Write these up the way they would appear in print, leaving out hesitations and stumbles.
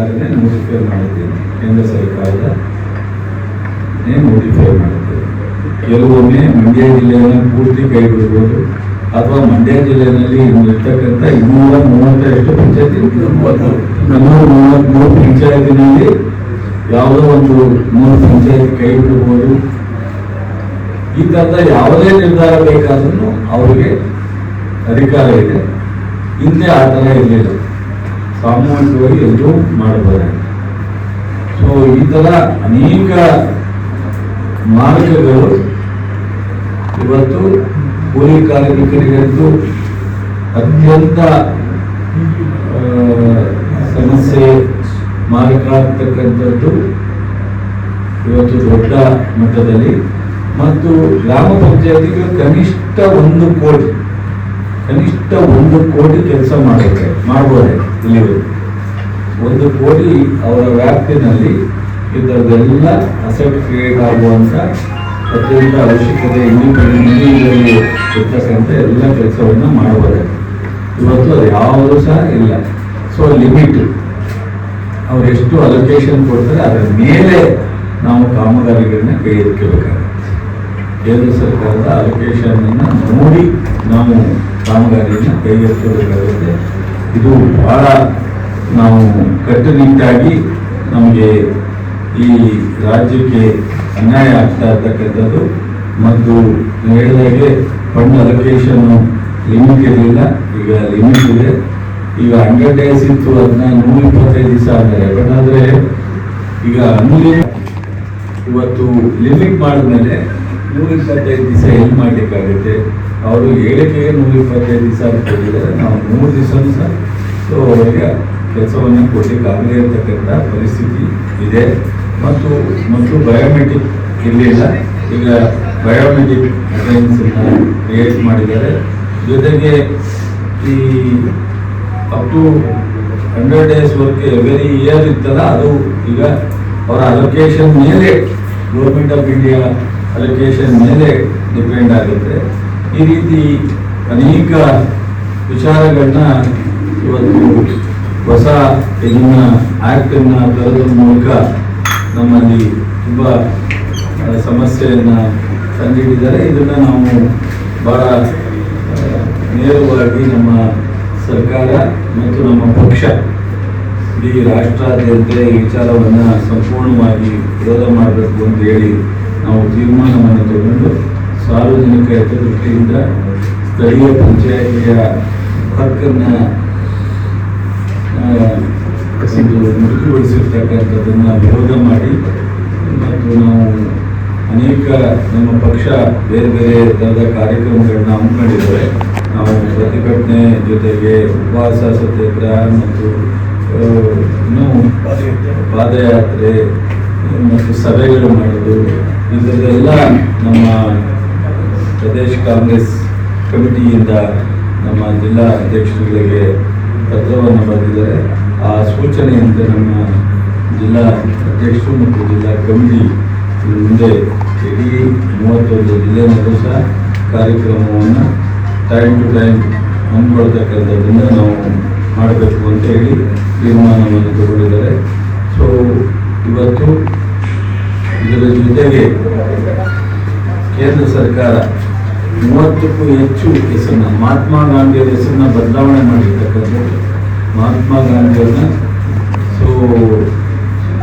Notify ಮಾಡಿದ್ದೇನೆ. ಕೇಂದ್ರ ಸರ್ಕಾರದ ನೋಟಿಫೈ ಮಾಡಿದ್ದೇವೆ. ಕೆಲವೊಮ್ಮೆ ಮಂಡ್ಯ ಜಿಲ್ಲೆಯನ್ನು ಪೂರ್ತಿ ಕೈ ಬಿಡ್ಬೋದು, ಅಥವಾ ಮಂಡ್ಯ ಜಿಲ್ಲೆಯಲ್ಲಿ ಇರ್ತಕ್ಕಂಥ 230 ಪಂಚಾಯತಿ, 233 ಪಂಚಾಯತಿನಲ್ಲಿ ಯಾವುದೋ ಒಂದು 3 ಪಂಚಾಯತಿ ಕೈ ಬಿಡ್ಬೋದು. ಈ ತರದ ಯಾವುದೇ ನಿರ್ಧಾರ ಬೇಕಾದ್ರೂ ಅವರಿಗೆ ಅಧಿಕಾರ ಇದೆ. ಹಿಂದೆ ಆ ಥರ ಇರಲಿಲ್ಲ, ಸಾಮೂಹಿಕವಾಗಿ ಎಲ್ಲರೂ ಮಾಡಬಹುದಾಗಿದೆ. ಸೊ ಈ ಥರ ಅನೇಕ ಮಾರ್ಗಗಳು ಇವತ್ತು ಕೂಲಿ ಕಾರ್ಮಿಕರಿಗಂತೂ ಅತ್ಯಂತ ಸಮಸ್ಯೆ ಮಾರಕ ಆಗ್ತಕ್ಕಂಥದ್ದು ಇವತ್ತು ದೊಡ್ಡ ಮಟ್ಟದಲ್ಲಿ. ಮತ್ತು ಗ್ರಾಮ ಪಂಚಾಯತಿಗೆ ಕನಿಷ್ಠ 1 ಕೋಟಿ ಕೆಲಸ ಮಾಡಬಹುದೇ ಇಲ್ಲಿವರೆಗೂ. 1 ಕೋಟಿ ಅವರ ವ್ಯಾಪ್ತಿನಲ್ಲಿ ಇದರದೆಲ್ಲ ಅಸೆಟ್ ಕ್ರಿಯೇಟ್ ಆಗುವಂಥ ಅತ್ಯಂತ ಅವಶ್ಯಕತೆ ಇದರಲ್ಲಿ ಇರ್ತಕ್ಕಂಥ ಎಲ್ಲ ಕೆಲಸವನ್ನು ಮಾಡಬಹುದೇ. ಇವತ್ತು ಅದು ಯಾವುದೂ ಸಹ ಇಲ್ಲ. ಸೊ ಲಿಮಿಟ್ ಅವ್ರು ಎಷ್ಟು ಅಲೋಕೇಶನ್ ಕೊಡ್ತಾರೆ ಅದರ ಮೇಲೆ ನಾವು ಕಾಮಗಾರಿಗಳನ್ನ ಕೈ ಎತ್ತಬೇಕಾಗುತ್ತೆ. ಕೇಂದ್ರ ಸರ್ಕಾರದ ಅಲೋಕೇಶನ್ ಅನ್ನು ನೋಡಿ ನಾವು ಕಾಮಗಾರಿಯನ್ನು ಕೈಗೆತ್ತಿಕೊಳ್ಳಬೇಕಾಗುತ್ತೆ. ಇದು ಬಹಳ ನಾವು ಕಟ್ಟುನಿಟ್ಟಾಗಿ ನಮಗೆ ಈ ರಾಜ್ಯಕ್ಕೆ ಅನ್ಯಾಯ ಆಗ್ತಾ ಇರ್ತಕ್ಕಂಥದ್ದು. ಮತ್ತು ಹೇಳಿದಾಗೆ ಫಂಡ್ ಅಲೋಕೇಶನ್ ಲಿಮಿಟ್ ಇರಲಿಲ್ಲ, ಈಗ ಲಿಮಿಟ್ ಇದೆ. ಈಗ 100 days ಇತ್ತು, ಅದನ್ನ 125 ದಿವಸ ಆದರೆ. ಬಟ್ ಆದರೆ ಈಗ ಇವತ್ತು ಲಿಮಿಟ್ ಮಾಡಿದ್ಮೇಲೆ 125 ದಿವಸ ಎಲ್ಲಿ ಮಾಡಲಿಕ್ಕಾಗುತ್ತೆ? ಅವರು ಹೇಳಿಕೆಗೆ 125 ದಿವಸ ಅಂತ ಹೇಳಿದ್ದಾರೆ. ನಾವು 3 ದಿವಸನೂ ಸಹ ಸೊ ಅವರಿಗೆ ಕೆಲಸವನ್ನು ಕೊಡಲಿಕ್ಕೆ ಆಗದೇ ಇರತಕ್ಕಂಥ ಪರಿಸ್ಥಿತಿ ಇದೆ. ಮತ್ತು ಬಯೋಮೆಟ್ರಿಕ್ ಇರಲಿಲ್ಲ, ಈಗ ಬಯೋಮೆಟ್ರಿಕ್ ಅಟೆಂಡೆನ್ಸನ್ನು ಕ್ರಿಯೇಟ್ ಮಾಡಿದ್ದಾರೆ. ಜೊತೆಗೆ ಈ up to 100 days work every year ಇತ್ತಲ್ಲ, ಅದು ಈಗ ಅವರ ಅಲೋಕೇಶನ್ ಮೇಲೆ, ಗೌರ್ಮೆಂಟ್ ಆಫ್ ಇಂಡಿಯಾ ಅಲೋಕೇಶನ್ ಮೇಲೆ ಡಿಪೆಂಡ್ ಆಗುತ್ತೆ. ಈ ರೀತಿ ಅನೇಕ ವಿಚಾರಗಳನ್ನ ಇವತ್ತು ಹೊಸ ಇದನ್ನ ಆ್ಯಕ್ಟನ್ನು ತರೋದ್ರ ಮೂಲಕ ನಮ್ಮಲ್ಲಿ ತುಂಬ ಸಮಸ್ಯೆಯನ್ನು ತಂದಿಟ್ಟಿದ್ದಾರೆ. ಇದನ್ನು ನಾವು ಭಾಳ ನೇರವಾಗಿ ನಮ್ಮ ಸರ್ಕಾರ ಮತ್ತು ನಮ್ಮ ಪಕ್ಷ ಇಡೀ ರಾಷ್ಟ್ರಾದ್ಯಂತ ಈ ವಿಚಾರವನ್ನು ಸಂಪೂರ್ಣವಾಗಿ ವಿರೋಧ ಮಾಡಬೇಕು ಅಂತ ಹೇಳಿ ನಾವು ತೀರ್ಮಾನವನ್ನು ತಗೊಂಡು ಸಾರ್ವಜನಿಕ ಹಿತದೃಷ್ಟಿಯಿಂದ ಸ್ಥಳೀಯ ಪಂಚಾಯಿತಿಯ ಹಕ್ಕನ್ನು ಮುಕ್ತಗೊಳಿಸಿರ್ತಕ್ಕಂಥದ್ದನ್ನು ವಿರೋಧ ಮಾಡಿ, ಮತ್ತು ನಾವು ಅನೇಕ ನಮ್ಮ ಪಕ್ಷ ಬೇರೆ ಬೇರೆ ಥರದ ಕಾರ್ಯಕ್ರಮಗಳನ್ನ ಹಮ್ಮಿಕೊಂಡಿದ್ದಾರೆ. ನಾವು ಪ್ರತಿಭಟನೆ ಜೊತೆಗೆ ಉಪವಾಸ ಸತ್ಯಾಗ್ರಹ ಮತ್ತು ಇನ್ನೂ ಪಾದಯಾತ್ರೆ ಮತ್ತು ಸಭೆಗಳು ಮಾಡೋದು, ಇದರದೆಲ್ಲ ನಮ್ಮ ಪ್ರದೇಶ ಕಾಂಗ್ರೆಸ್ ಕಮಿಟಿಯಿಂದ ನಮ್ಮ ಜಿಲ್ಲಾ ಅಧ್ಯಕ್ಷರುಗಳಿಗೆ ಪತ್ರವನ್ನು ಬರೆದಿದ್ದಾರೆ. ಆ ಸೂಚನೆಯಂತೆ ನಮ್ಮ ಜಿಲ್ಲಾ ಅಧ್ಯಕ್ಷರು ಮತ್ತು ಜಿಲ್ಲಾ ಕಮಿಟಿ ಮುಂದೆ ಇಡೀ 31 ಜಿಲ್ಲೆಯಲ್ಲೂ ಸಹ ಕಾರ್ಯಕ್ರಮವನ್ನು ಟೈಮ್ ಟು ಟೈಮ್ ಹಮ್ಮಿಕೊಳ್ತಕ್ಕಂಥದ್ದನ್ನು ನಾವು ಮಾಡಬೇಕು ಅಂತ ಹೇಳಿ ತೀರ್ಮಾನವನ್ನು ತಗೊಂಡಿದ್ದಾರೆ. ಸೊ ಇವತ್ತು ಇದರ ಜೊತೆಗೆ ಕೇಂದ್ರ ಸರ್ಕಾರ 30ಕ್ಕೂ ಹೆಚ್ಚು ಹೆಸರನ್ನ, ಮಹಾತ್ಮ ಗಾಂಧಿಯವರ ಹೆಸರನ್ನ ಬದಲಾವಣೆ ಮಾಡಿರ್ತಕ್ಕಂಥದ್ದು. ಮಹಾತ್ಮ ಗಾಂಧಿಯವ್ರನ್ನ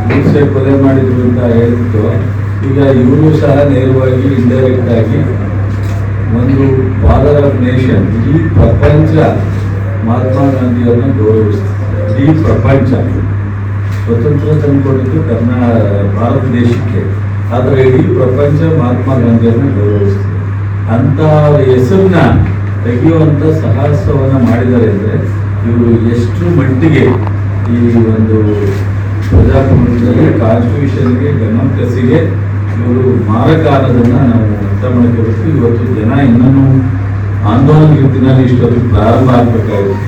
ಹಿಂಸೆ ಕೊಲೆ ಮಾಡಿದ್ರು ಅಂತ ಹೇಳಿತ್ತು. ಈಗ ಇವರು ಸಹ ನೇರವಾಗಿ ಇಂಡೈರೆಕ್ಟ್ ಆಗಿ ಒಂದು ಫಾದರ್ ಆಫ್ ನೇಷನ್, ಇಡೀ ಪ್ರಪಂಚ ಮಹಾತ್ಮ ಗಾಂಧಿಯವ್ರನ್ನ ಗೌರವಿಸ್ತಾರೆ. ಇಡೀ ಪ್ರಪಂಚ ಸ್ವತಂತ್ರ ತಂದುಕೊಟ್ಟಿದ್ದು ಭಾರತ ದೇಶಕ್ಕೆ, ಆದರೆ ಇಡೀ ಪ್ರಪಂಚ ಮಹಾತ್ಮ ಗಾಂಧಿಯವ್ರನ್ನ ಗೌರವಿಸ್ತಾರೆ. ಅಂತ ಹೆಸರನ್ನ ತೆಗೆಯುವಂಥ ಸಾಹಸವನ್ನು ಮಾಡಿದ್ದಾರೆ ಅಂದರೆ ಇವರು ಎಷ್ಟು ಮಟ್ಟಿಗೆ ಈ ಒಂದು ಪ್ರಜಾಪ್ರಭುತ್ವದಲ್ಲಿ ಕಾನ್ಸ್ಟಿಟ್ಯೂಷನ್ಗೆ, ಡೆಮೋಕ್ರಸಿಗೆ ಇವರು ಮಾರಕ ಅನ್ನೋದನ್ನು ನಾವು ಅರ್ಥ ಮಾಡ್ಕೋಬೇಕು. ಇವತ್ತು ಜನ ಇನ್ನೂ ಆಂದೋಲನ ರೀತಿಯಲ್ಲಿ ಇಷ್ಟೊತ್ತು ಪ್ರಾರಂಭ ಆಗಬೇಕಾಗುತ್ತೆ.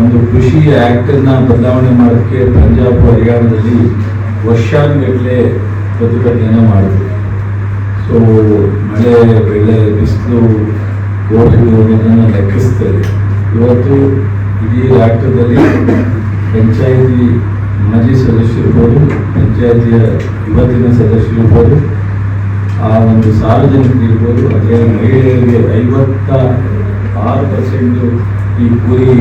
ಒಂದು ಕೃಷಿ ಆ್ಯಕ್ಟನ್ನು ಬದಲಾವಣೆ ಮಾಡೋಕ್ಕೆ ಪಂಜಾಬ್, ಹರಿಯಾಣದಲ್ಲಿ ವರ್ಷಾನುಗಟ್ಟಲೆ ಪ್ರತಿಭಟನೆ ಮಾಡಿದ್ರು. ಸೊ ಮಳೆ, ಬೆಳೆ, ಬಿಸಿಲು, ಕೋರ್ಟ್ಗಳು ಅನ್ನೋದನ್ನು ಲೆಕ್ಕಿಸ್ತದೆ. ಇವತ್ತು ಇಡೀ ರಾಷ್ಟ್ರದಲ್ಲಿ ಪಂಚಾಯಿತಿ ಮಾಜಿ ಸದಸ್ಯರಿರ್ಬೋದು, ಪಂಚಾಯತಿಯ ಇವತ್ತಿನ ಸದಸ್ಯರಿರ್ಬೋದು, ಆ ಒಂದು ಸಾರ್ವಜನಿಕರಿರ್ಬೋದು, ಅದರಲ್ಲಿ ಮಹಿಳೆಯರಿಗೆ 56% ಈ ಕೂಲಿ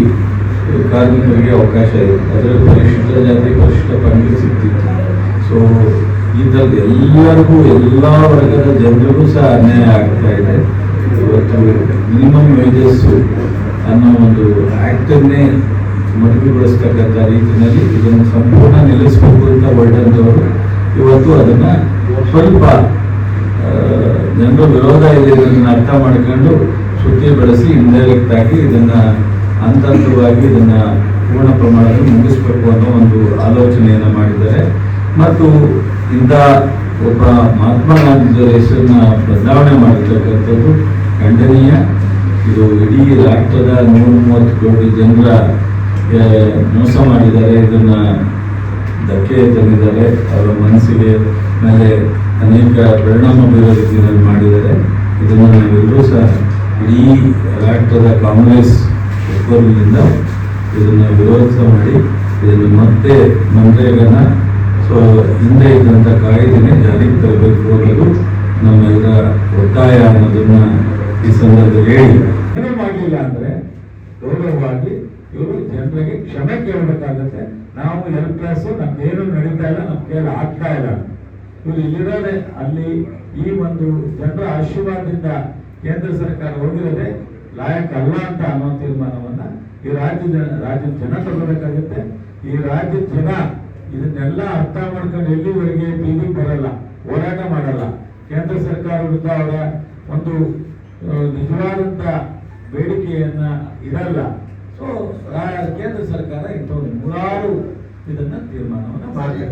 ಕಾರ್ಮಿಕರಿಗೆ ಅವಕಾಶ ಇದೆ. ಅದರಲ್ಲಿ ಪರಿಶಿಷ್ಟ ಜಾತಿ, ಪರಿಶಿಷ್ಟ ಪಂಗಡ ಸಿಗ್ತಿತ್ತು. ಸೊ ಇದರಲ್ಲಿ ಎಲ್ಲರಿಗೂ, ಎಲ್ಲ ವರ್ಗದ ಜನರಿಗೂ ಸಹ ಅನ್ಯಾಯ ಆಗ್ತಾ ಇದೆ. ಇವತ್ತು ಮಿನಿಮಮ್ ವೇಜಸ್ ಅನ್ನೋ ಒಂದು ಆ್ಯಕ್ಟನ್ನೇ ಮೊಟಕುಗೊಳಿಸ್ತಕ್ಕಂಥ ರೀತಿಯಲ್ಲಿ ಇದನ್ನು ಸಂಪೂರ್ಣ ನಿಲ್ಲಿಸಬೇಕು ಅಂತ ಹೊರಟಂಥವರು ಇವತ್ತು ಅದನ್ನು ಸ್ವಲ್ಪ ಜನರ ವಿರೋಧ ಇದೆ ಇದನ್ನು ಅರ್ಥ ಮಾಡ್ಕೊಂಡು ಸುದ್ದಿ ಬೆಳೆಸಿ ಇಂಡೈರೆಕ್ಟ್ ಆಗಿ ಇದನ್ನು ಹಂತವಾಗಿ ಇದನ್ನು ಪೂರ್ಣ ಪ್ರಮಾಣದಲ್ಲಿ ಮುಗಿಸ್ಬೇಕು ಅನ್ನೋ ಒಂದು ಆಲೋಚನೆಯನ್ನು ಮಾಡಿದ್ದಾರೆ. ಮತ್ತು ಇಂಥ ಒಬ್ಬ ಮಹಾತ್ಮ ಗಾಂಧೀಜಿಯವರ ಹೆಸರನ್ನ ಬದಲಾವಣೆ ಮಾಡಿರ್ತಕ್ಕಂಥದ್ದು ಖಂಡನೀಯ. ಇದು ಇಡೀ ರಾಷ್ಟ್ರದ 130 ಕೋಟಿ ಜನರ ಮೋಸ ಮಾಡಿದ್ದಾರೆ, ಇದನ್ನ ಧಕ್ಕೆ ತಂದಿದ್ದಾರೆ, ಅವರ ಮನಸ್ಸಿಗೆ ಮೇಲೆ ಅನೇಕ ಪರಿಣಾಮ ಬೀರೋ ರೀತಿಯಲ್ಲಿ ಮಾಡಿದ್ದಾರೆ. ಇದನ್ನು ನಾವೆಲ್ಲರೂ ಸಹ ಇಡೀ ರಾಷ್ಟ್ರದ ಕಾಂಗ್ರೆಸ್ ಒಕ್ಕೂಟದಿಂದ ಇದನ್ನು ವಿರೋಧ ಮಾಡಿ ಇದನ್ನು ಮತ್ತೆ ಮನ್ರೇಗನ ಹಿಂದೆ ಇದ್ದಂಥ ಕಾಯ್ದೆನೇ ಜಾರಿಗೆ ತರಬೇಕು ಅನ್ನೋದು ನಮ್ಮೆಲ್ಲರ ಒತ್ತಾಯ ಅನ್ನೋದನ್ನ ಈ ಸಂದರ್ಭದಲ್ಲಿ ಹೇಳಿ. ಏನೂ ಮಾಡಲಿಲ್ಲ ಅಂದ್ರೆ ಗೌರವವಾಗಿ ಇವರು ಜನರಿಗೆ ಕ್ಷಮೆ ಕೇಳಬೇಕಾಗತ್ತೆ. ನಾವು ಎಲ್+, ನಮ್ದೇನು ನಡೀತಾ ಇಲ್ಲ, ನಮ್ ಕೈಯಲ್ಲಿ ಆಗ್ತಾ ಇಲ್ಲ. ಇವರು ಇಲ್ಲಿರೋದೇ ಅಲ್ಲಿ ಈ ಒಂದು ಜನರ ಆಶೀರ್ವಾದದಿಂದ ಕೇಂದ್ರ ಸರ್ಕಾರ ಹೋಗಿರೋದೇ ಲಾಯಕ್ ಅಲ್ಲ ಅಂತ ಅನ್ನೋ ತೀರ್ಮಾನವನ್ನ ಈ ರಾಜ್ಯದ ಜನ ತಗೋಬೇಕಾಗುತ್ತೆ. ಈ ರಾಜ್ಯದ ಜನ ಇದನ್ನೆಲ್ಲ ಅರ್ಥ ಮಾಡ್ಕೊಂಡು ಎಲ್ಲಿವರೆಗೆ ಬೀದಿಗೆ ಬರಲ್ಲ, ಹೋರಾಟ ಮಾಡಲ್ಲ. ಕೇಂದ್ರ ಸರ್ಕಾರ ವಿರುದ್ಧ ಅವರ ಒಂದು ನಿಜವಾದಂತ ಬೇಡಿಕೆಯನ್ನ ಇರಲ್ಲ. ಸೊ ಕೇಂದ್ರ ಸರ್ಕಾರ ಇಂಥ 3 ಇದನ್ನ ತೀರ್ಮಾನವನ್ನ ಮಾಡಿದೆ.